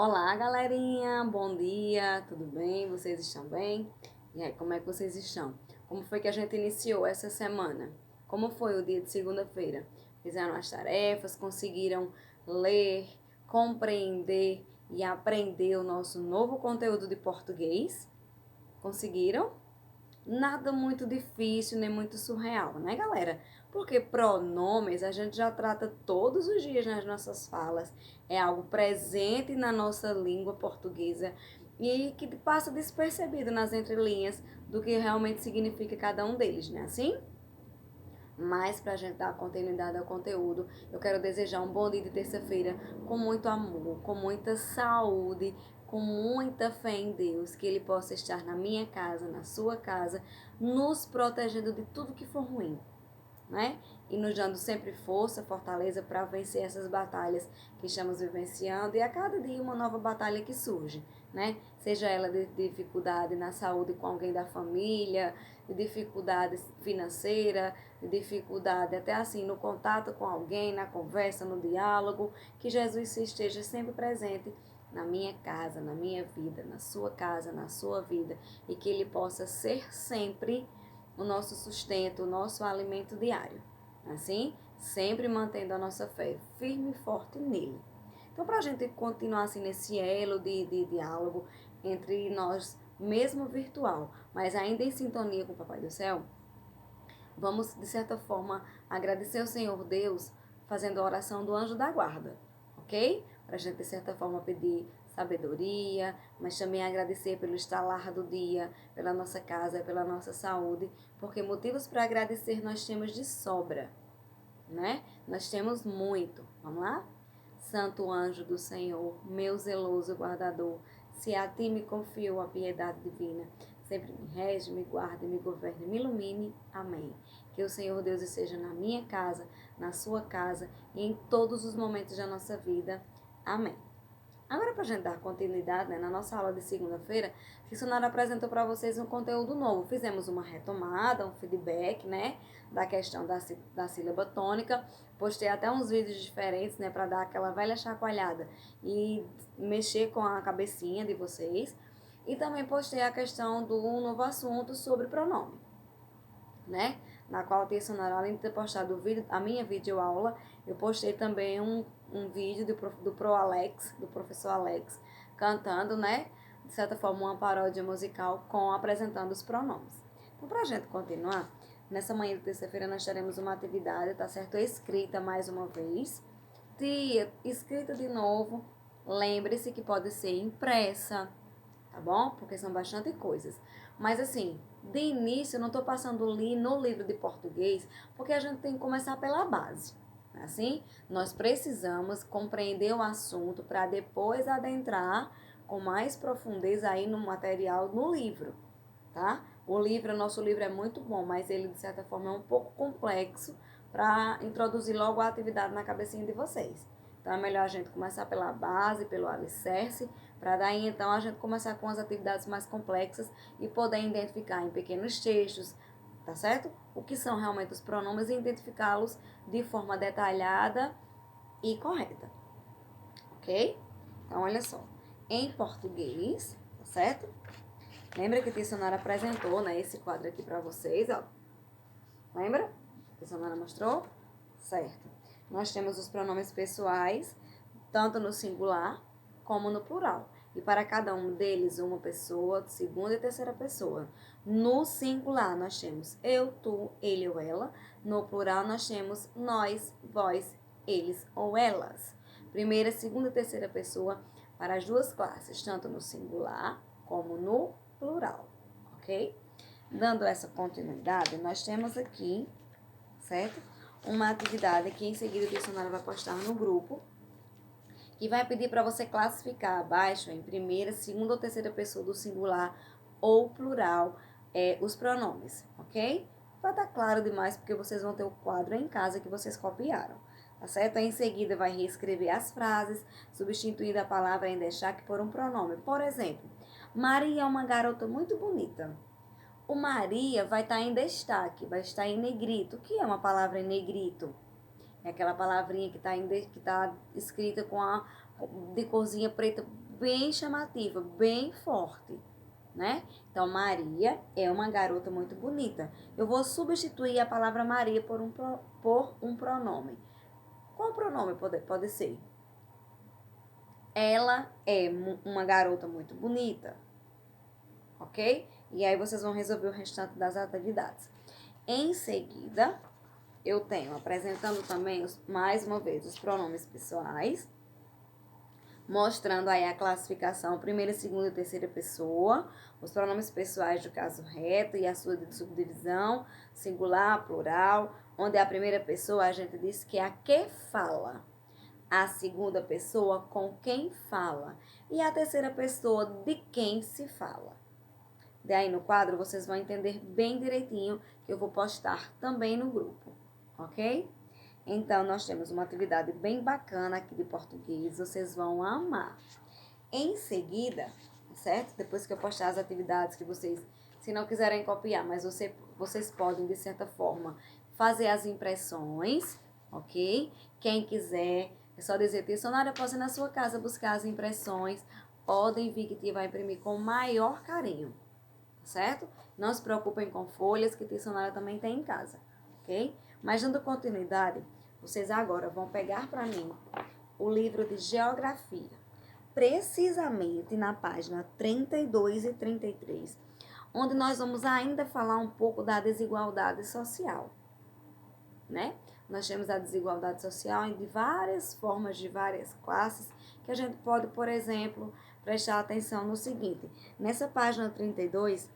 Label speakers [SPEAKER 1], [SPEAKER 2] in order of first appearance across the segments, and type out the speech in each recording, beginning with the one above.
[SPEAKER 1] Olá, galerinha, bom dia, tudo bem? Vocês estão bem? E aí, como é que vocês estão? Como foi que a gente iniciou essa semana? Como foi o dia de segunda-feira? Fizeram as tarefas, conseguiram ler, compreender e aprender o nosso novo conteúdo de português? Conseguiram? Nada muito difícil nem muito surreal, né, galera? Porque pronomes a gente já trata todos os dias nas nossas falas. É algo presente na nossa língua portuguesa e que passa despercebido nas entrelinhas do que realmente significa cada um deles, né? Assim? Mas para a gente dar continuidade ao conteúdo, eu quero desejar um bom dia de terça-feira com muito amor, com muita saúde, com muita fé em Deus, que Ele possa estar na minha casa, na sua casa, nos protegendo de tudo que for ruim, né? E nos dando sempre força, fortaleza para vencer essas batalhas que estamos vivenciando e a cada dia uma nova batalha que surge, né? Seja ela de dificuldade na saúde com alguém da família, de dificuldade financeira, de dificuldade até assim no contato com alguém, na conversa, no diálogo, que Jesus esteja sempre presente na minha casa, na minha vida, na sua casa, na sua vida e que ele possa ser sempre o nosso sustento, o nosso alimento diário. Assim, sempre mantendo a nossa fé firme e forte nele. Então, para a gente continuar assim nesse elo de diálogo entre nós, mesmo virtual, mas ainda em sintonia com o Papai do Céu, vamos, de certa forma, agradecer ao Senhor Deus fazendo a oração do anjo da guarda, ok? Para a gente, de certa forma, pedir sabedoria, mas também agradecer pelo estalar do dia, pela nossa casa, pela nossa saúde, porque motivos para agradecer nós temos de sobra, né? Nós temos muito. Vamos lá? Santo anjo do Senhor, meu zeloso guardador, se a ti me confio a piedade divina, sempre me rege, me guarde, me governe, me ilumine. Amém. Que o Senhor Deus esteja na minha casa, na sua casa e em todos os momentos da nossa vida. Amém. Agora, para a gente dar continuidade, né, na nossa aula de segunda-feira, a Sonara apresentou para vocês um conteúdo novo. Fizemos uma retomada, um feedback, né, da questão da sílaba tônica. Postei até uns vídeos diferentes, né, para dar aquela velha chacoalhada e mexer com a cabecinha de vocês. E também postei a questão do novo assunto sobre pronome, né? Na qual a Tia Sonara, além de ter postado o vídeo, a minha videoaula, eu postei também um vídeo do Pro Alex, do professor Alex, cantando, né? De certa forma, uma paródia musical com apresentando os pronomes. Então, pra gente continuar, nessa manhã de terça-feira nós teremos uma atividade, tá certo? Escrita mais uma vez. Tia, escrita de novo. Lembre-se que pode ser impressa, tá bom? Porque são bastante coisas. Mas assim, de início eu não estou passando no livro de português, porque a gente tem que começar pela base. Assim, nós precisamos compreender o assunto para depois adentrar com mais profundeza aí no material no livro, tá? Nosso livro é muito bom, mas ele de certa forma é um pouco complexo para introduzir logo a atividade na cabecinha de vocês. Então é melhor a gente começar pela base, pelo alicerce, para daí então a gente começar com as atividades mais complexas e poder identificar em pequenos textos, tá certo? O que são realmente os pronomes e identificá-los de forma detalhada e correta, ok? Então olha só, em português, tá certo? Lembra que a Tia apresentou, né, esse quadro aqui para vocês, ó. Lembra? A Tia mostrou? Certo. Nós temos os pronomes pessoais, tanto no singular como no plural. E para cada um deles, uma pessoa, segunda e terceira pessoa. No singular, nós temos eu, tu, ele ou ela. No plural, nós temos nós, vós, eles ou elas. Primeira, segunda e terceira pessoa para as duas classes, tanto no singular como no plural, ok? Dando essa continuidade, nós temos aqui, certo? Uma atividade que em seguida o dicionário vai postar no grupo, que vai pedir para você classificar abaixo, em primeira, segunda ou terceira pessoa do singular ou plural, os pronomes, ok? Vai estar claro demais, porque vocês vão ter o quadro em casa que vocês copiaram, tá certo? Aí, em seguida, vai reescrever as frases, substituindo a palavra em destaque por um pronome. Por exemplo, Maria é uma garota muito bonita. O Maria vai estar em destaque, vai estar em negrito. O que é uma palavra em negrito? É aquela palavrinha que está escrita de corzinha preta bem chamativa, bem forte, né? Então, Maria é uma garota muito bonita. Eu vou substituir a palavra Maria por um pronome. Qual pronome pode ser? Ela é uma garota muito bonita, ok? E aí vocês vão resolver o restante das atividades. Em seguida, eu tenho apresentando também, mais uma vez, os pronomes pessoais, mostrando aí a classificação primeira, segunda e terceira pessoa, os pronomes pessoais do caso reto e a sua subdivisão, singular, plural, onde a primeira pessoa a gente diz que é a que fala, a segunda pessoa com quem fala e a terceira pessoa de quem se fala. Daí no quadro vocês vão entender bem direitinho, que eu vou postar também no grupo, ok? Então, nós temos uma atividade bem bacana aqui de português, vocês vão amar. Em seguida, certo? Depois que eu postar as atividades que vocês, se não quiserem copiar, mas vocês podem, de certa forma, fazer as impressões, ok? Quem quiser, é só dizer, tia Sonara, posso ir na sua casa buscar as impressões, podem vir que tia vai imprimir com o maior carinho, certo? Não se preocupem com folhas, que tia Sonara também tem em casa, ok? Mas dando continuidade, vocês agora vão pegar para mim o livro de geografia, precisamente na página 32 e 33, onde nós vamos ainda falar um pouco da desigualdade social, né? Nós temos a desigualdade social de várias formas, de várias classes, que a gente pode, por exemplo, prestar atenção no seguinte. Nessa página 32,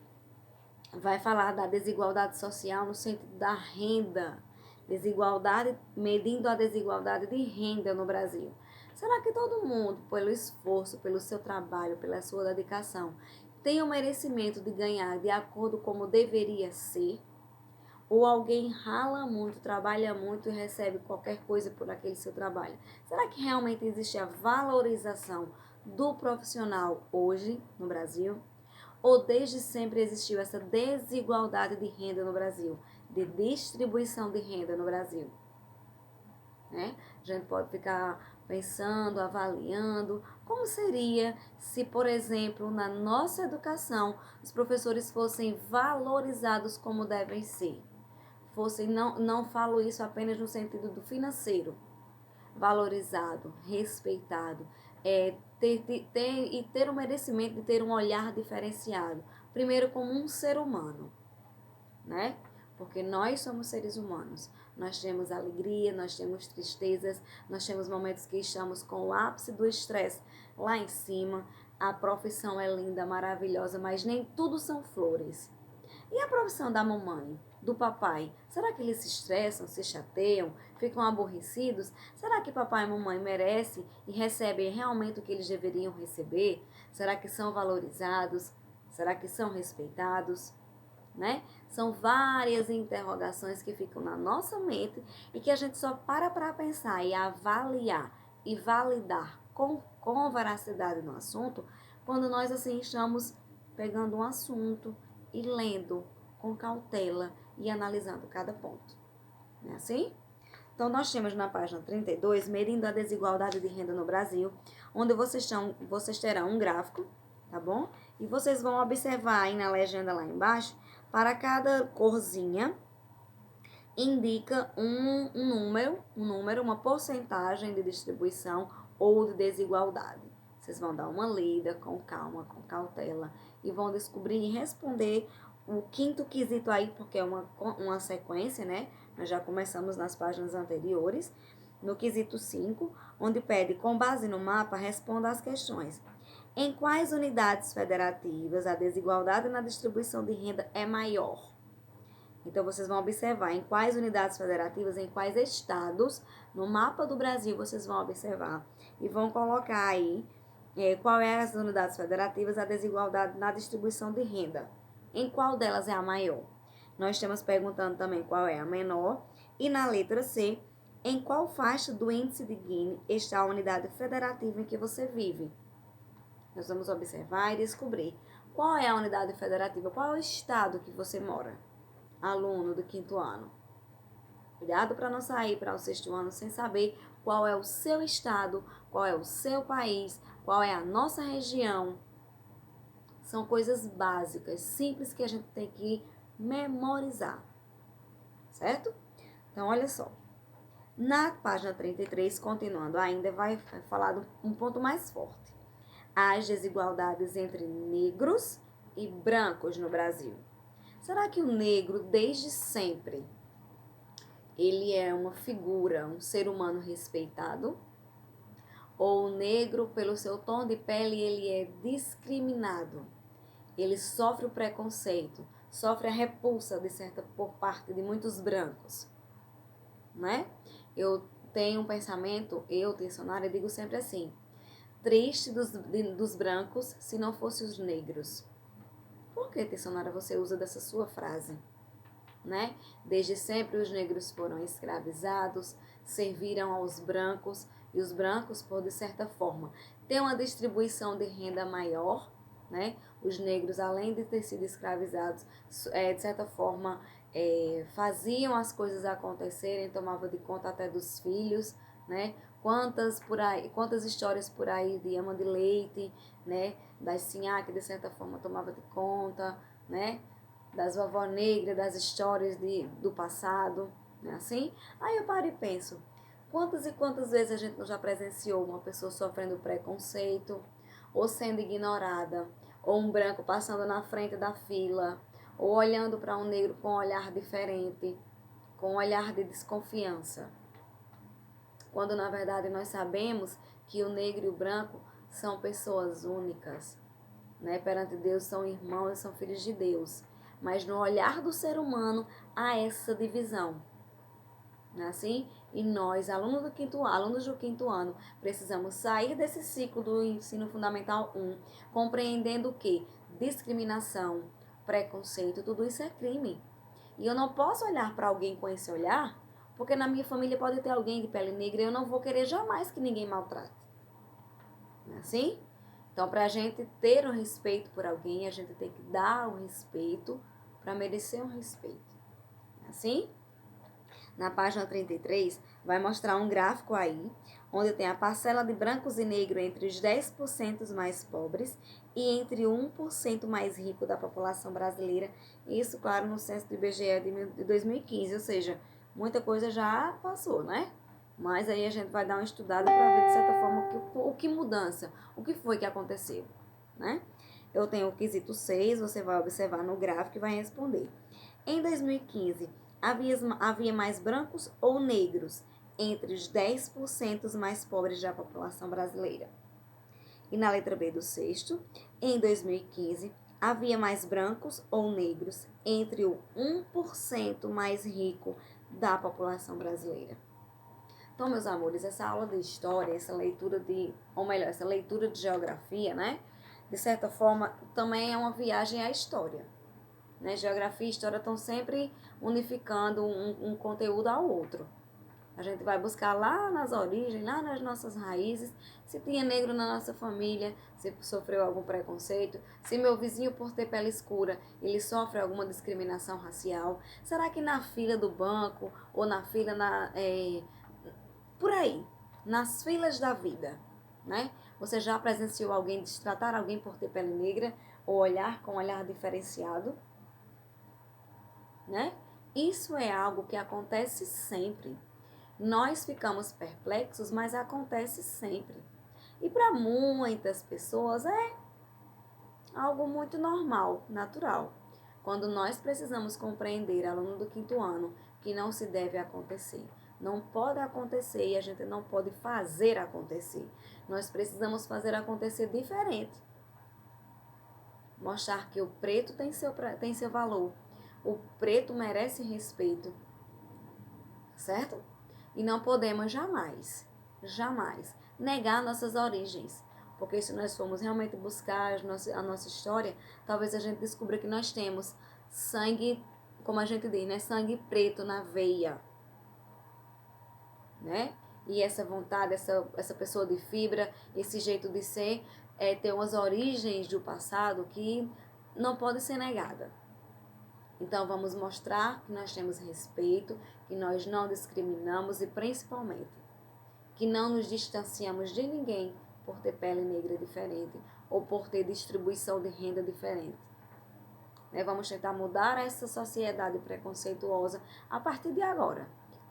[SPEAKER 1] vai falar da desigualdade social no sentido da renda. Desigualdade, medindo a desigualdade de renda no Brasil. Será que todo mundo, pelo esforço, pelo seu trabalho, pela sua dedicação, tem o merecimento de ganhar de acordo como deveria ser? Ou alguém rala muito, trabalha muito e recebe qualquer coisa por aquele seu trabalho? Será que realmente existe a valorização do profissional hoje no Brasil? Ou desde sempre existiu essa desigualdade de renda no Brasil, de distribuição de renda no Brasil? Né? A gente pode ficar pensando, avaliando como seria se, por exemplo, na nossa educação, os professores fossem valorizados como devem ser. Não falo isso apenas no sentido do financeiro, valorizado, respeitado, ter o merecimento de ter um olhar diferenciado. Primeiro, como um ser humano, né? Porque nós somos seres humanos. Nós temos alegria, nós temos tristezas, nós temos momentos que estamos com o ápice do estresse lá em cima. A profissão é linda, maravilhosa, mas nem tudo são flores. E a profissão da mamãe, do papai? Será que eles se estressam, se chateiam, ficam aborrecidos? Será que papai e mamãe merecem e recebem realmente o que eles deveriam receber? Será que são valorizados? Será que são respeitados? Né? São várias interrogações que ficam na nossa mente e que a gente só para pensar e avaliar e validar com veracidade no assunto quando nós assim estamos pegando um assunto e lendo com cautela e analisando cada ponto. Não é assim? Então, nós temos na página 32, medindo a desigualdade de renda no Brasil, onde vocês terão um gráfico, tá bom? E vocês vão observar aí na legenda lá embaixo, para cada corzinha, indica um número, uma porcentagem de distribuição ou de desigualdade. Vocês vão dar uma lida com calma, com cautela, e vão descobrir e responder o quinto quesito aí, porque é uma sequência, né? Nós já começamos nas páginas anteriores, no quesito 5, onde pede, com base no mapa, responda às questões. Em quais unidades federativas a desigualdade na distribuição de renda é maior? Então, vocês vão observar em quais unidades federativas, em quais estados, no mapa do Brasil, vocês vão observar e vão colocar aí qual é as unidades federativas, a desigualdade na distribuição de renda. Em qual delas é a maior? Nós estamos perguntando também qual é a menor. E na letra C, em qual faixa do índice de Gini está a unidade federativa em que você vive? Nós vamos observar e descobrir qual é a unidade federativa, qual é o estado que você mora, aluno do 5º ano. Cuidado para não sair para o 6º ano sem saber qual é o seu estado, qual é o seu país, qual é a nossa região. São coisas básicas, simples, que a gente tem que memorizar, certo? Então, olha só. Na página 33, continuando ainda, vai falar de um ponto mais forte. As desigualdades entre negros e brancos no Brasil. Será que o negro, desde sempre, ele é uma figura, um ser humano respeitado? Ou o negro, pelo seu tom de pele, ele é discriminado? Ele sofre o preconceito, sofre a repulsa por parte de muitos brancos, né? Eu tenho um pensamento, Tessonária, digo sempre assim: triste dos brancos se não fossem os negros. Por que, Tessonária, você usa dessa sua frase? Né? Desde sempre os negros foram escravizados, serviram aos brancos, e os brancos, por de certa forma, têm uma distribuição de renda maior, né? Os negros, além de ter sido escravizados, de certa forma, faziam as coisas acontecerem, tomavam de conta até dos filhos, né? Quantas histórias por aí de ama de leite, né? Das sinhá, que de certa forma tomava de conta, né? Das vovó negra, das histórias do passado, né? Assim. Aí eu paro e penso, quantas e quantas vezes a gente já presenciou uma pessoa sofrendo preconceito, ou sendo ignorada, ou um branco passando na frente da fila, ou olhando para um negro com um olhar diferente, com um olhar de desconfiança. Quando na verdade nós sabemos que o negro e o branco são pessoas únicas, né? Perante Deus são irmãos, são filhos de Deus. Mas no olhar do ser humano há essa divisão. Não é assim? E nós, alunos do quinto ano, precisamos sair desse ciclo do ensino fundamental 1, compreendendo o que? Discriminação, preconceito, tudo isso é crime. E eu não posso olhar para alguém com esse olhar, porque na minha família pode ter alguém de pele negra e eu não vou querer jamais que ninguém maltrate. Não é assim? Então, para a gente ter um respeito por alguém, a gente tem que dar o respeito para merecer um respeito. Não é assim? Na página 33, vai mostrar um gráfico aí, onde tem a parcela de brancos e negros entre os 10% mais pobres e entre 1% mais rico da população brasileira. Isso, claro, no censo do IBGE de 2015, ou seja, muita coisa já passou, né? Mas aí a gente vai dar uma estudada para ver, de certa forma, o que mudança, o que foi que aconteceu, né? Eu tenho o quesito 6, você vai observar no gráfico e vai responder. Em 2015, havia mais brancos ou negros entre os 10% mais pobres da população brasileira? E na letra B do sexto, em 2015, havia mais brancos ou negros entre o 1% mais rico da população brasileira? Então, meus amores, essa aula de história, essa leitura de geografia, né? De certa forma, também é uma viagem à história. Né? Geografia e história estão sempre unificando um conteúdo ao outro. A gente vai buscar lá nas origens, lá nas nossas raízes, se tinha negro na nossa família, se sofreu algum preconceito, se meu vizinho, por ter pele escura, ele sofre alguma discriminação racial. Será que na fila do banco ou na fila por aí, nas filas da vida, né? Você já presenciou alguém destratar alguém por ter pele negra ou olhar com um olhar diferenciado? Né? Isso é algo que acontece sempre. Nós ficamos perplexos, mas acontece sempre. E para muitas pessoas é algo muito normal, natural. Quando nós precisamos compreender, aluno do quinto ano, que não se deve acontecer. Não pode acontecer e a gente não pode fazer acontecer. Nós precisamos fazer acontecer diferente. Mostrar que o preto tem seu valor. O preto merece respeito, certo? E não podemos jamais, jamais negar nossas origens. Porque se nós formos realmente buscar a nossa história, talvez a gente descubra que nós temos sangue, como a gente diz, né? Sangue preto na veia, né? E essa vontade, essa pessoa de fibra, esse jeito de ser, tem umas origens do passado que não pode ser negada. Então, vamos mostrar que nós temos respeito, que nós não discriminamos e, principalmente, que não nos distanciamos de ninguém por ter pele negra diferente ou por ter distribuição de renda diferente. Vamos tentar mudar essa sociedade preconceituosa a partir de agora.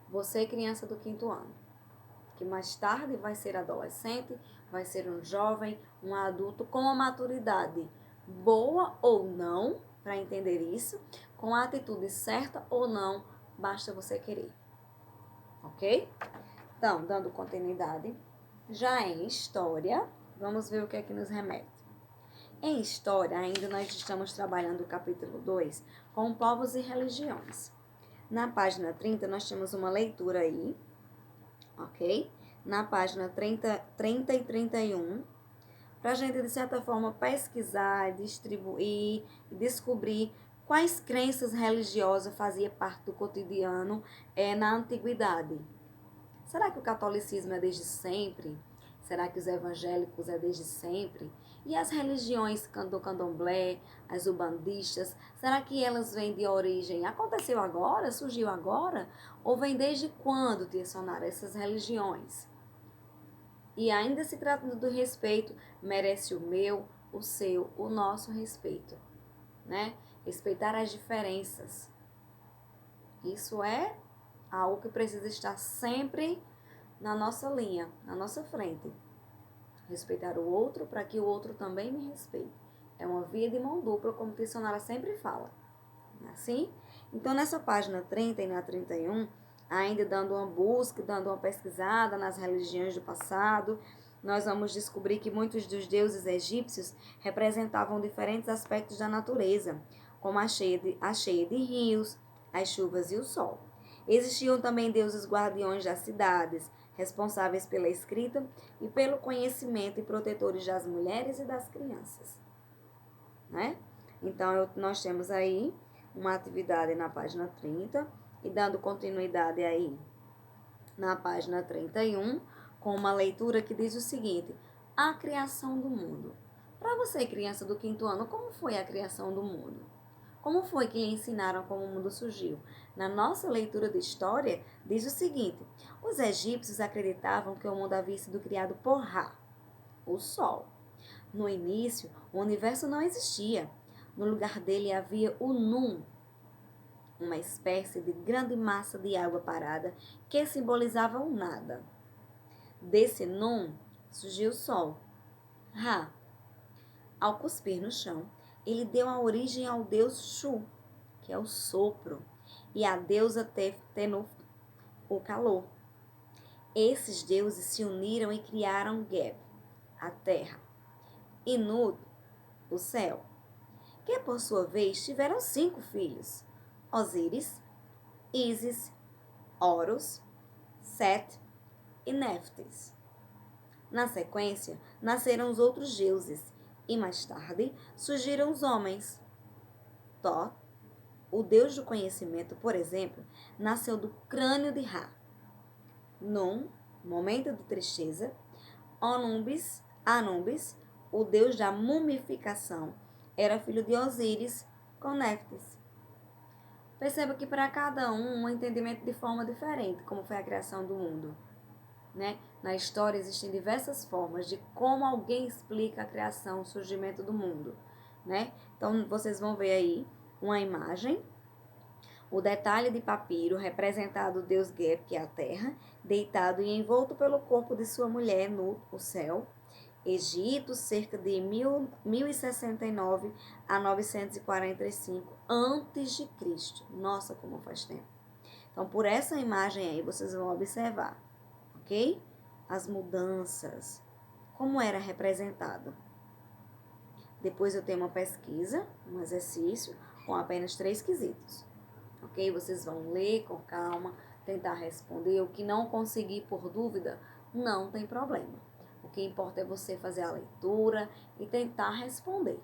[SPEAKER 1] Você, criança do 5º ano, que mais tarde vai ser adolescente, vai ser um jovem, um adulto com a maturidade boa ou não, para entender isso, com a atitude certa ou não, basta você querer. Ok? Então, dando continuidade, já em história, vamos ver o que é que nos remete. Em história, ainda nós estamos trabalhando o capítulo 2 com povos e religiões. Na página 30, nós temos uma leitura aí, ok? Na página 30 e 31, para a gente, de certa forma, pesquisar, distribuir e descobrir quais crenças religiosas faziam parte do cotidiano na antiguidade. Será que o catolicismo é desde sempre? Será que os evangélicos é desde sempre? E as religiões do candomblé, as ubandistas, será que elas vêm de origem? Aconteceu agora? Surgiu agora? Ou vem desde quando, tia Sonara, essas religiões? E ainda se tratando do respeito, merece o meu, o seu, o nosso respeito, né? Respeitar as diferenças. Isso é algo que precisa estar sempre na nossa linha, na nossa frente. Respeitar o outro para que o outro também me respeite. É uma via de mão dupla, como a tia Sonara sempre fala. Não é assim? Então, nessa página 30 e na 31, ainda dando uma busca, dando uma pesquisada nas religiões do passado, nós vamos descobrir que muitos dos deuses egípcios representavam diferentes aspectos da natureza, como a cheia de rios, as chuvas e o sol. Existiam também deuses guardiões das cidades, responsáveis pela escrita e pelo conhecimento e protetores das mulheres e das crianças. Né? Então, nós temos aí uma atividade na página 30 e dando continuidade aí na página 31, com uma leitura que diz o seguinte: a criação do mundo. Para você, criança do 5º ano, como foi a criação do mundo? Como foi que lhe ensinaram como o mundo surgiu? Na nossa leitura de história, diz o seguinte: os egípcios acreditavam que o mundo havia sido criado por Ra, o Sol. No início, o universo não existia. No lugar dele havia o Num, uma espécie de grande massa de água parada que simbolizava o nada. Desse Num surgiu o Sol, Ra. Ao cuspir no chão, ele deu a origem ao deus Shu, que é o sopro, e a deusa Tenuf, o calor. Esses deuses se uniram e criaram Geb, a terra, e Nud, o céu, que por sua vez tiveram 5 filhos: Osíris, Ísis, Horus, Set e Néftis. Na sequência, nasceram os outros deuses, e mais tarde surgiram os homens. Thoth, o deus do conhecimento, por exemplo, nasceu do crânio de Ra. Num momento de tristeza, Anubis, o deus da mumificação, era filho de Osíris com Néftis. Perceba que para cada um entendimento de forma diferente, como foi a criação do mundo. Né? Na história existem diversas formas de como alguém explica a criação, o surgimento do mundo. Né? Então, vocês vão ver aí uma imagem, o detalhe de papiro representado o deus Geb, que é a terra, deitado e envolto pelo corpo de sua mulher no céu. Egito, cerca de 1069 a 945 a.C. Nossa, como faz tempo. Então, por essa imagem aí, vocês vão observar, ok? As mudanças, como era representado. Depois eu tenho uma pesquisa, um exercício, com apenas 3 quesitos, ok? Vocês vão ler com calma, tentar responder. O que não conseguir por dúvida, não tem problema. O que importa é você fazer a leitura e tentar responder,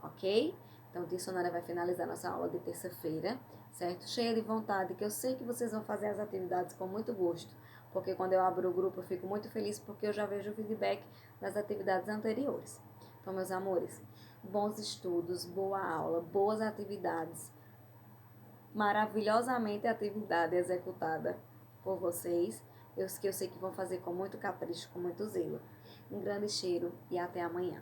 [SPEAKER 1] ok? Então, a tia Sonara vai finalizar nossa aula de terça-feira, certo? Cheia de vontade, que eu sei que vocês vão fazer as atividades com muito gosto, porque quando eu abro o grupo eu fico muito feliz porque eu já vejo o feedback das atividades anteriores. Então, meus amores, bons estudos, boa aula, boas atividades, maravilhosamente atividade executada por vocês, que eu sei que vão fazer com muito capricho, com muito zelo. Um grande cheiro e até amanhã.